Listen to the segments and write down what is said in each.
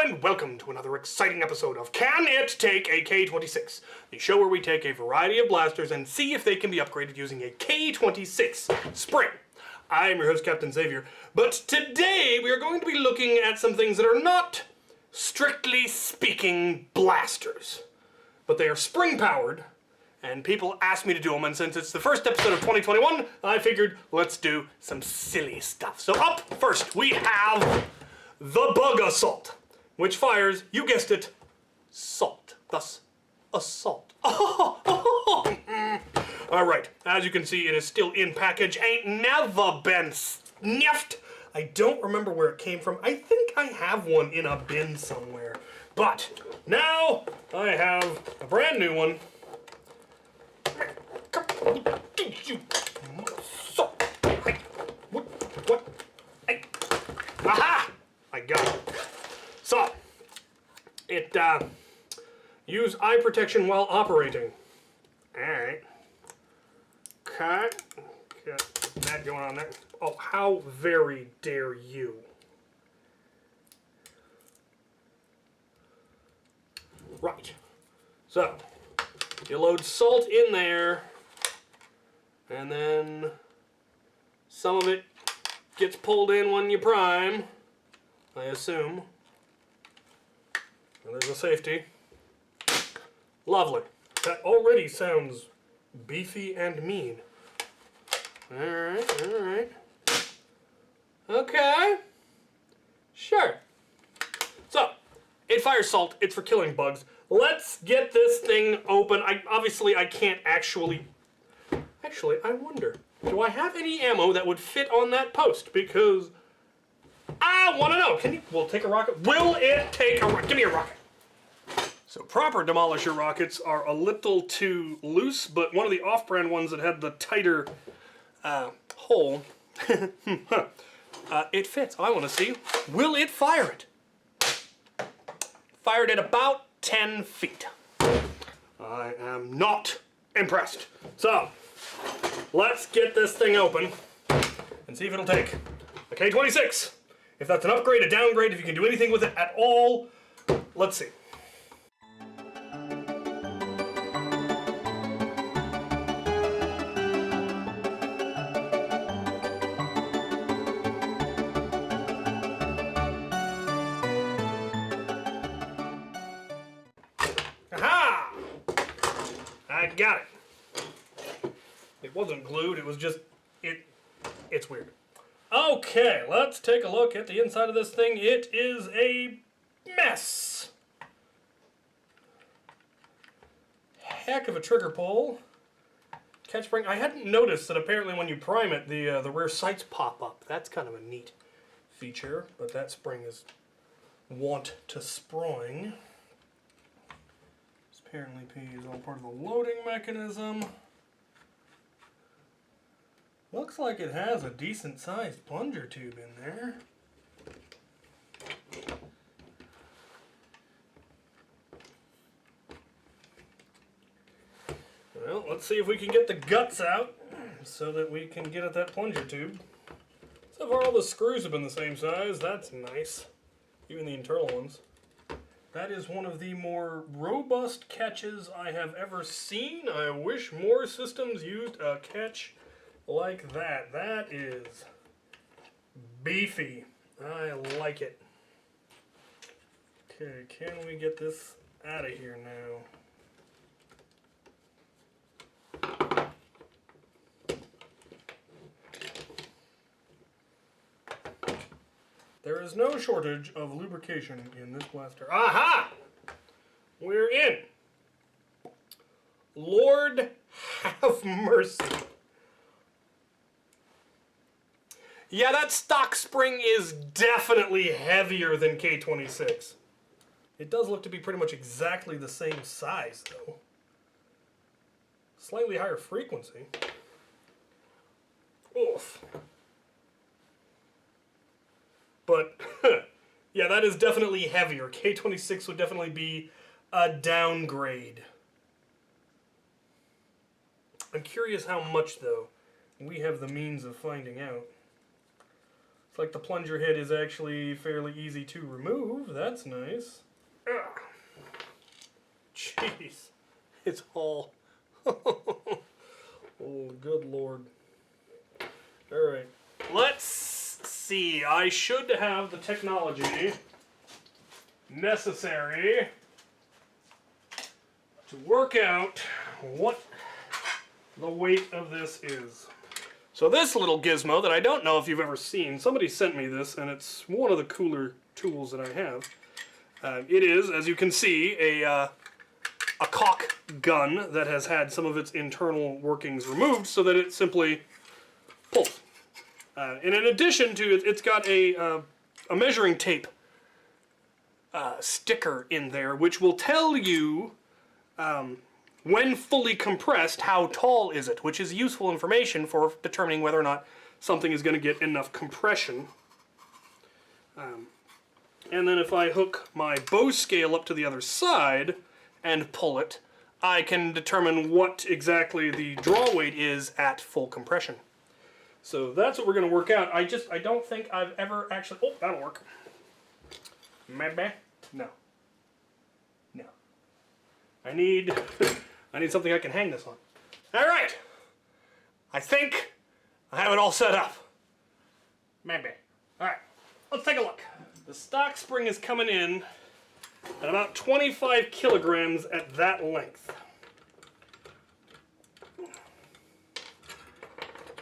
and welcome to another exciting episode of Can It Take a K26, the show where we take a variety of blasters and see if they can be upgraded using a K26 spring. I'm your host, Captain Xavier, but today we are going to be looking at some things that are not, strictly speaking, blasters, but they are spring-powered, and people asked me to do them, and since it's the first episode of 2021, I figured let's do some silly stuff. So up first, we have the Bug Assault, which fires, you guessed it, salt, thus assault. Alright, as you can see, it is still in package, ain't never been sniffed. I don't remember where it came from. I think I have one in a bin somewhere. But now I have a brand new one. What? Hey. Aha! I got it. So, it use eye protection while operating. Alright. Okay. Got that going on there. Oh, how very dare you. Right. So, you load salt in there, and then some of it gets pulled in when you prime, I assume. And there's a safety. Lovely. That already sounds beefy and mean. Alright. Okay. Sure. So, it fires salt. It's for killing bugs. Let's get this thing open. Obviously, I can't actually... Actually, I wonder. Do I have any ammo that would fit on that post? Because I want to know. We'll take a rocket. Will it take a rocket? Give me a rocket. So proper Demolisher rockets are a little too loose, but one of the off-brand ones that had the tighter hole, it fits. I want to see. Will it fire it? Fired at about 10 feet. I am not impressed. So, let's get this thing open and see if it'll take a K26. If that's an upgrade, a downgrade, if you can do anything with it at all, let's see. Aha! I got it. It wasn't glued, it was just, it's weird. Okay, let's take a look at the inside of this thing. It is a mess. Heck of a trigger pull. Catch spring. I hadn't noticed that apparently when you prime it, the rear sights pop up. That's kind of a neat feature, but that spring is wont to spring. This apparently is all part of the loading mechanism. Looks like it has a decent sized plunger tube in there. Well, let's see if we can get the guts out so that we can get at that plunger tube. So far all the screws have been the same size. That's nice. Even the internal ones. That is one of the more robust catches I have ever seen. I wish more systems used a catch like that. That is beefy. I like it. Okay, can we get this out of here now? There is no shortage of lubrication in this blaster. Aha! We're in. Lord have mercy. Yeah, that stock spring is definitely heavier than K26. It does look to be pretty much exactly the same size, though. Slightly higher frequency. Oof. But, yeah, that is definitely heavier. K26 would definitely be a downgrade. I'm curious how much, though. We have the means of finding out. Looks like the plunger head is actually fairly easy to remove. That's nice. Ugh. Jeez. It's all... oh, good Lord. Alright. Let's see. I should have the technology necessary to work out what the weight of this is. So this little gizmo that I don't know if you've ever seen, somebody sent me this, and it's one of the cooler tools that I have. It is, as you can see, a caulk gun that has had some of its internal workings removed so that it simply pulls. And in addition to it, it's got a measuring tape sticker in there, which will tell you when fully compressed how tall is it, which is useful information for determining whether or not something is going to get enough compression. And then if I hook my bow scale up to the other side and pull it, I can determine what exactly the draw weight is at full compression. So that's what we're going to work out. I don't think I've ever actually... Oh, that'll work. Maybe? No. No. I need something I can hang this on. All right. I think I have it all set up. Maybe. All right. Let's take a look. The stock spring is coming in at about 25 kilograms at that length.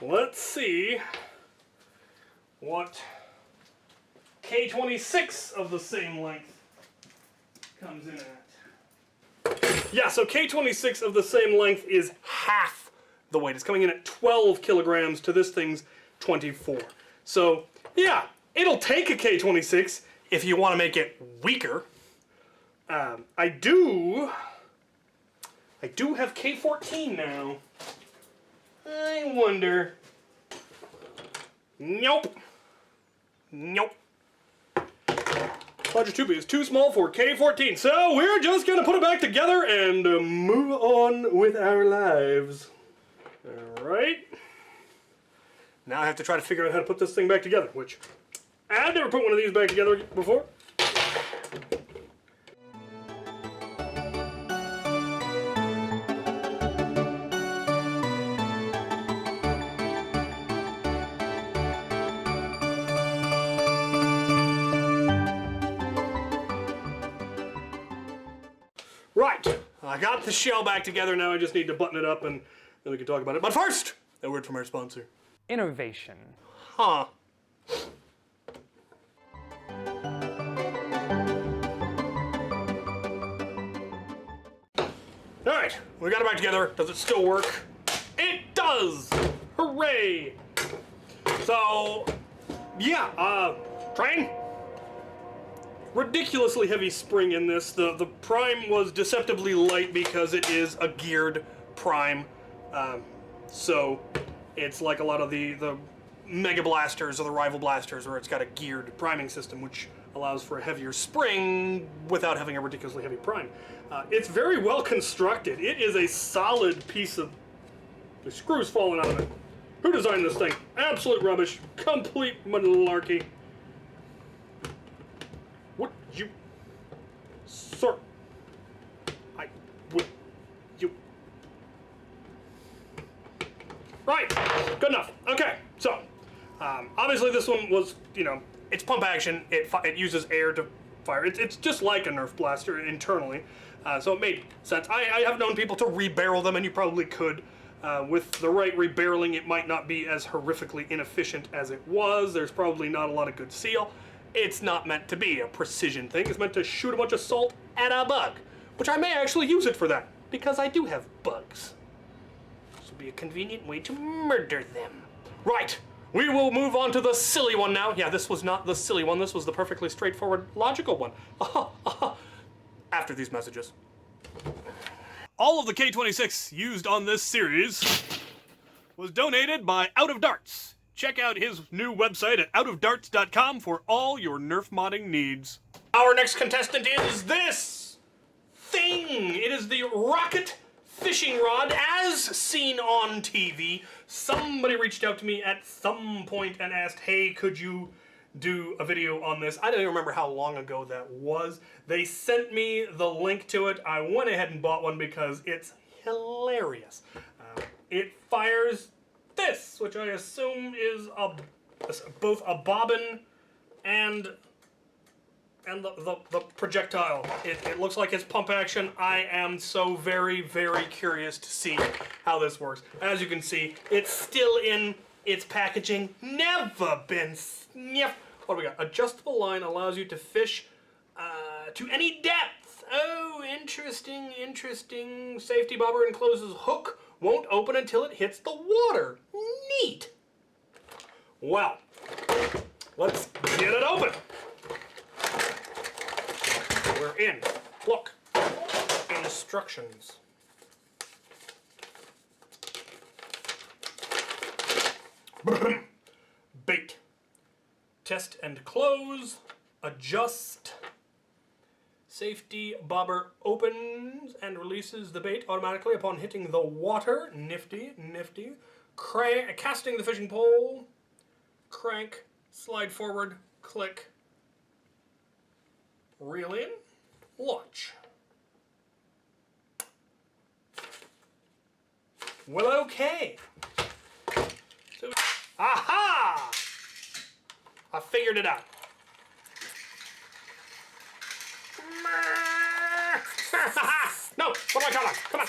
Let's see what K26 of the same length comes in at. Yeah, so K26 of the same length is half the weight. It's coming in at 12 kilograms to this thing's 24. So, yeah, it'll take a K26 if you want to make it weaker. I do have K14 now. I wonder. Nope. Nope. Plunger tube is too small for K14, so we're just gonna put it back together and move on with our lives. Alright. Now I have to try to figure out how to put this thing back together, which I've never put one of these back together before. Right, I got the shell back together, now I just need to button it up and then we can talk about it. But first, a word from our sponsor. Innovation. Huh. Alright, we got it back together. Does it still work? It does! Hooray! So, yeah, train. Ridiculously heavy spring in this. The prime was deceptively light because it is a geared prime. So it's like a lot of the Mega Blasters or the Rival Blasters where it's got a geared priming system which allows for a heavier spring without having a ridiculously heavy prime. It's very well constructed. It is a solid piece of... The screws falling out of it. Who designed this thing? Absolute rubbish. Complete malarkey. What you... Sir. I would... You... Right. Good enough. Okay. So, obviously this one was, you know, it's pump action. It uses air to fire. It's just like a Nerf blaster internally. So it made sense. I have known people to rebarrel them, and you probably could. With the right rebarreling, it might not be as horrifically inefficient as it was. There's probably not a lot of good seal. It's not meant to be a precision thing. It's meant to shoot a bunch of salt at a bug, which I may actually use it for that, because I do have bugs. This will be a convenient way to murder them. Right, we will move on to the silly one now. Yeah, this was not the silly one. This was the perfectly straightforward, logical one. After these messages. All of the K26 used on this series was donated by Out of Darts. Check out his new website at outofdarts.com for all your Nerf modding needs. Our next contestant is this thing. It is the rocket fishing rod as seen on TV. Somebody reached out to me at some point and asked, hey, could you do a video on this. I don't even remember how long ago that was. They sent me the link to it. I went ahead and bought one because it's hilarious. It fires this, which I assume is both a bobbin and the projectile. It looks like it's pump action. I am so very, very curious to see how this works. As you can see, it's still in its packaging. Never been sniffed. What do we got? Adjustable line allows you to fish to any depth. Oh, interesting, interesting. Safety bobber encloses hook. Won't open until it hits the water. Neat. Well, let's get it open. We're in. Look. Instructions. Bait. Test and close. Adjust. Safety bobber opens and releases the bait automatically upon hitting the water. Nifty, nifty. Casting the fishing pole. Crank. Slide forward. Click. Reel in. Launch. Well, okay. So, aha! I figured it out. No, what am I calling? Come on.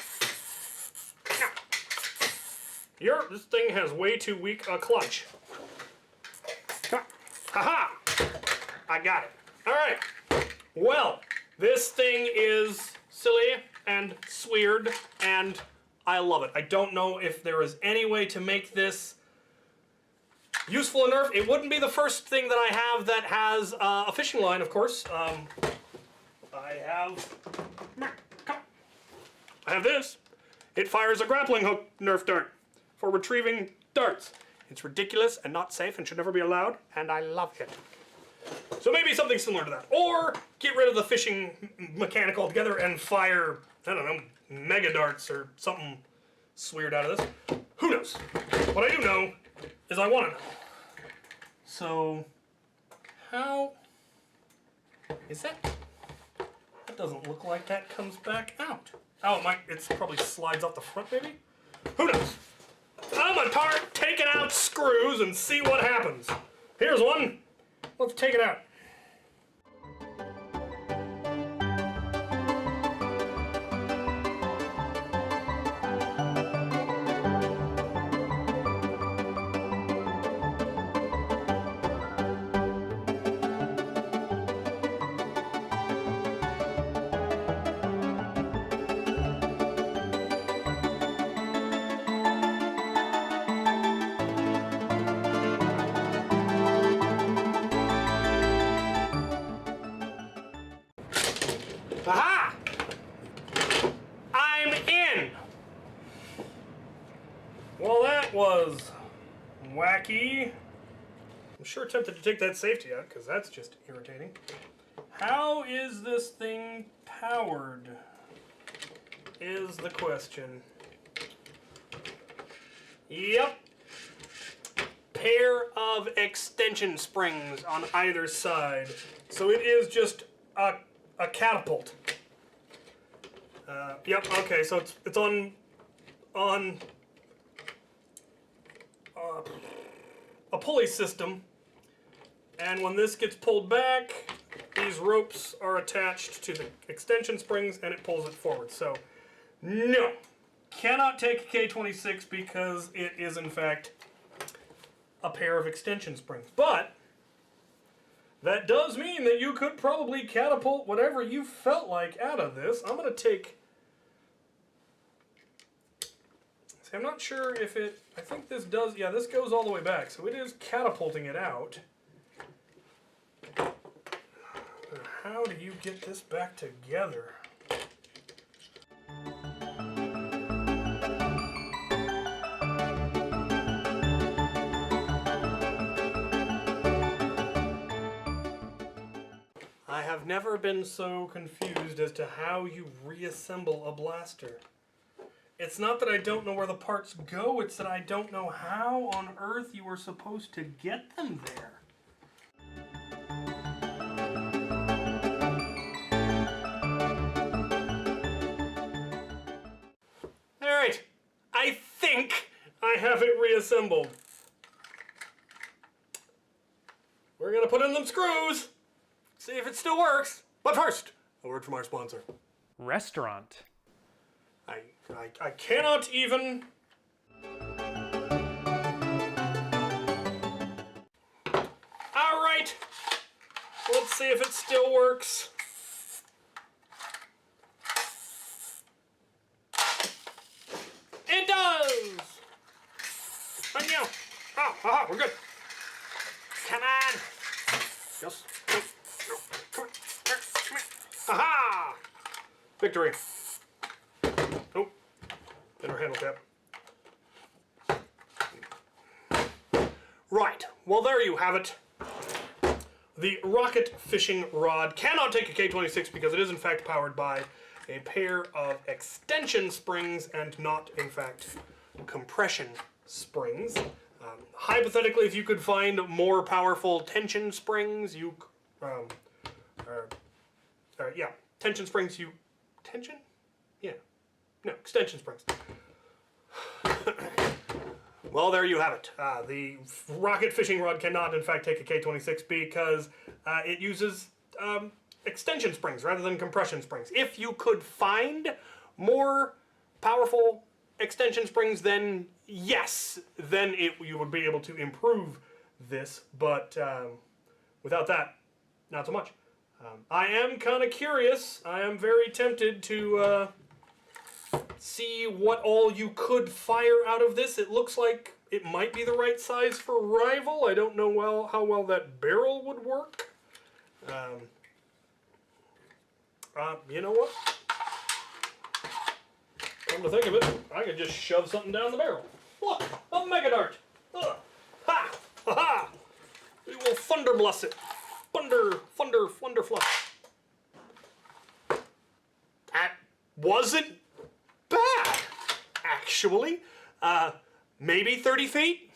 This thing has way too weak a clutch. Come on. Haha! I got it. All right. Well, this thing is silly and weird, and I love it. I don't know if there is any way to make this useful enough. It wouldn't be the first thing that I have that has a fishing line, of course. I have this. It fires a grappling hook Nerf dart for retrieving darts. It's ridiculous and not safe and should never be allowed, and I love it. So maybe something similar to that. Or get rid of the fishing mechanic altogether and fire, I don't know, mega darts or something weird out of this. Who knows? What I do know is I want to know. So, how is that? That doesn't look like that comes back out. Oh, it probably slides off the front, maybe? Who knows? I'm gonna start taking out screws and see what happens. Here's one. Let's take it out. Aha! I'm in! Well, that was wacky. I'm sure tempted to take that safety out, because that's just irritating. How is this thing powered? Is the question. Yep. Pair of extension springs on either side. So it is just a catapult. Yep, okay, so it's on a pulley system, and when this gets pulled back, these ropes are attached to the extension springs and it pulls it forward. So, no, cannot take a K26 because it is in fact a pair of extension springs. But that does mean that you could probably catapult whatever you felt like out of this. I'm going to take... See, I'm not sure if it... I think this does... Yeah, this goes all the way back. So it is catapulting it out. How do you get this back together? I have never been so confused as to how you reassemble a blaster. It's not that I don't know where the parts go, it's that I don't know how on earth you are supposed to get them there. I think I have it reassembled. We're gonna put in them screws, see if it still works. But first, a word from our sponsor. Restaurant. I cannot even... Alright, let's see if it still works. It does! And you. Oh, aha, we're good. Come on. Just go. Come on. Aha! Victory. Oh, in our handle tap. Right, well there you have it. The rocket fishing rod cannot take a K26 because it is in fact powered by a pair of extension springs and not in fact compression springs. Hypothetically, if you could find more powerful tension springs, tension springs, tension? Yeah. No, extension springs. Well, there you have it. The rocket fishing rod cannot, in fact, take a K26 because it uses extension springs rather than compression springs. If you could find more powerful extension springs, then yes, then you would be able to improve this, but without that, not so much. I am kind of curious. I am very tempted to see what all you could fire out of this. It looks like it might be the right size for Rival. I don't know how well that barrel would work. You know what? Come to think of it, I could just shove something down the barrel. Look, a Mega Dart. Ha! Ha ha! We will thunder bless it. Thunder flush. That wasn't bad, actually. Maybe 30 feet,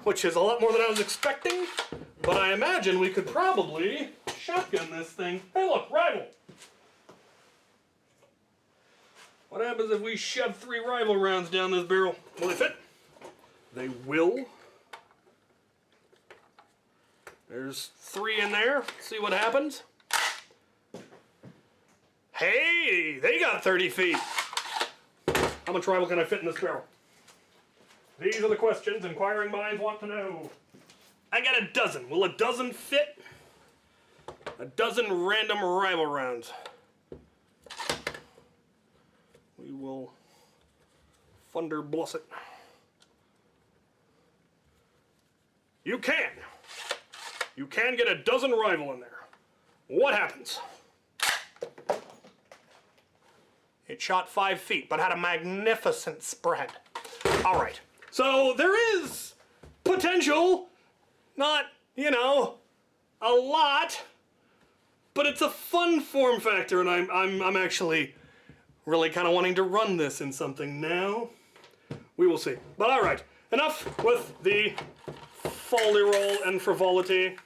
which is a lot more than I was expecting, but I imagine we could probably shotgun this thing. Hey look, Rival. What happens if we shove 3 Rival rounds down this barrel? Will they fit? They will. There's 3 in there. See what happens. Hey, they got 30 feet. How much Rival can I fit in this barrel? These are the questions inquiring minds want to know. I got a dozen. Will a dozen fit? A dozen random Rival rounds. We will thunder bless it. You can. You can get a dozen Rival in there. What happens? It shot 5 feet, but had a magnificent spread. All right. So there is potential, not, a lot, but it's a fun form factor, and I'm actually really kind of wanting to run this in something now. We will see. But all right, enough with the folly roll and frivolity.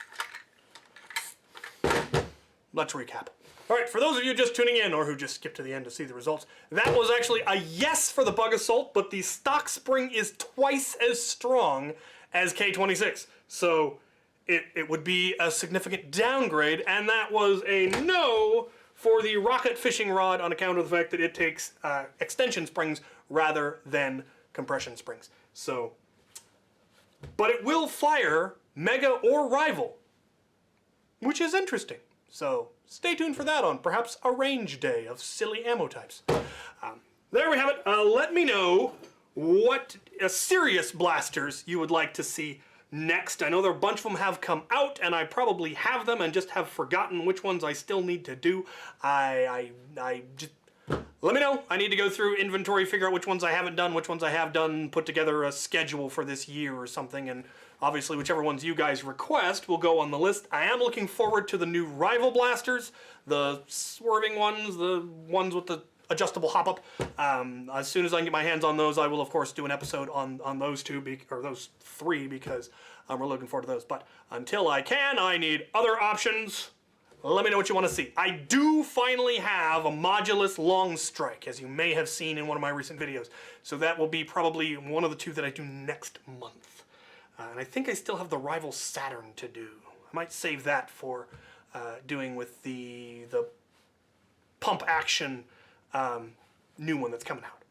Let's recap. All right, for those of you just tuning in or who just skipped to the end to see the results, that was actually a yes for the Bug Assault, but the stock spring is twice as strong as K26. So it would be a significant downgrade, and that was a no for the rocket fishing rod on account of the fact that it takes extension springs rather than compression springs. So, but it will fire Mega or Rival, which is interesting. So stay tuned for that on perhaps a range day of silly ammo types. There we have it. Let me know what serious blasters you would like to see next. I know there are a bunch of them have come out, and I probably have them and just have forgotten which ones I still need to do. I just... Let me know. I need to go through inventory, figure out which ones I haven't done, which ones I have done, put together a schedule for this year or something, and obviously whichever ones you guys request will go on the list. I am looking forward to the new Rival blasters, the swerving ones, the ones with the adjustable hop-up. As soon as I can get my hands on those, I will of course do an episode on those those 3, because we're looking forward to those. But until I can, I need other options let me know what you want to see. I do finally have a modulus long strike, as you may have seen in one of my recent videos. So that will be probably one of the two that I do next month. And I think I still have the Rival Saturn to do. I might save that for doing with the pump action new one that's coming out.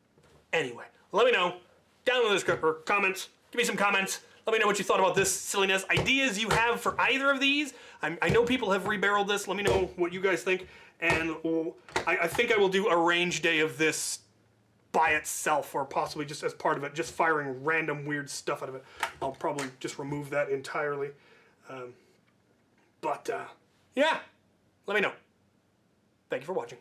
Anyway, let me know down in the description or comments. Give me some comments. Let me know what you thought about this silliness. Ideas you have for either of these. I know people have rebarreled this. Let me know what you guys think. And I think I will do a range day of this by itself, or possibly just as part of it, just firing random weird stuff out of it. I'll probably just remove that entirely. Yeah, let me know. Thank you for watching.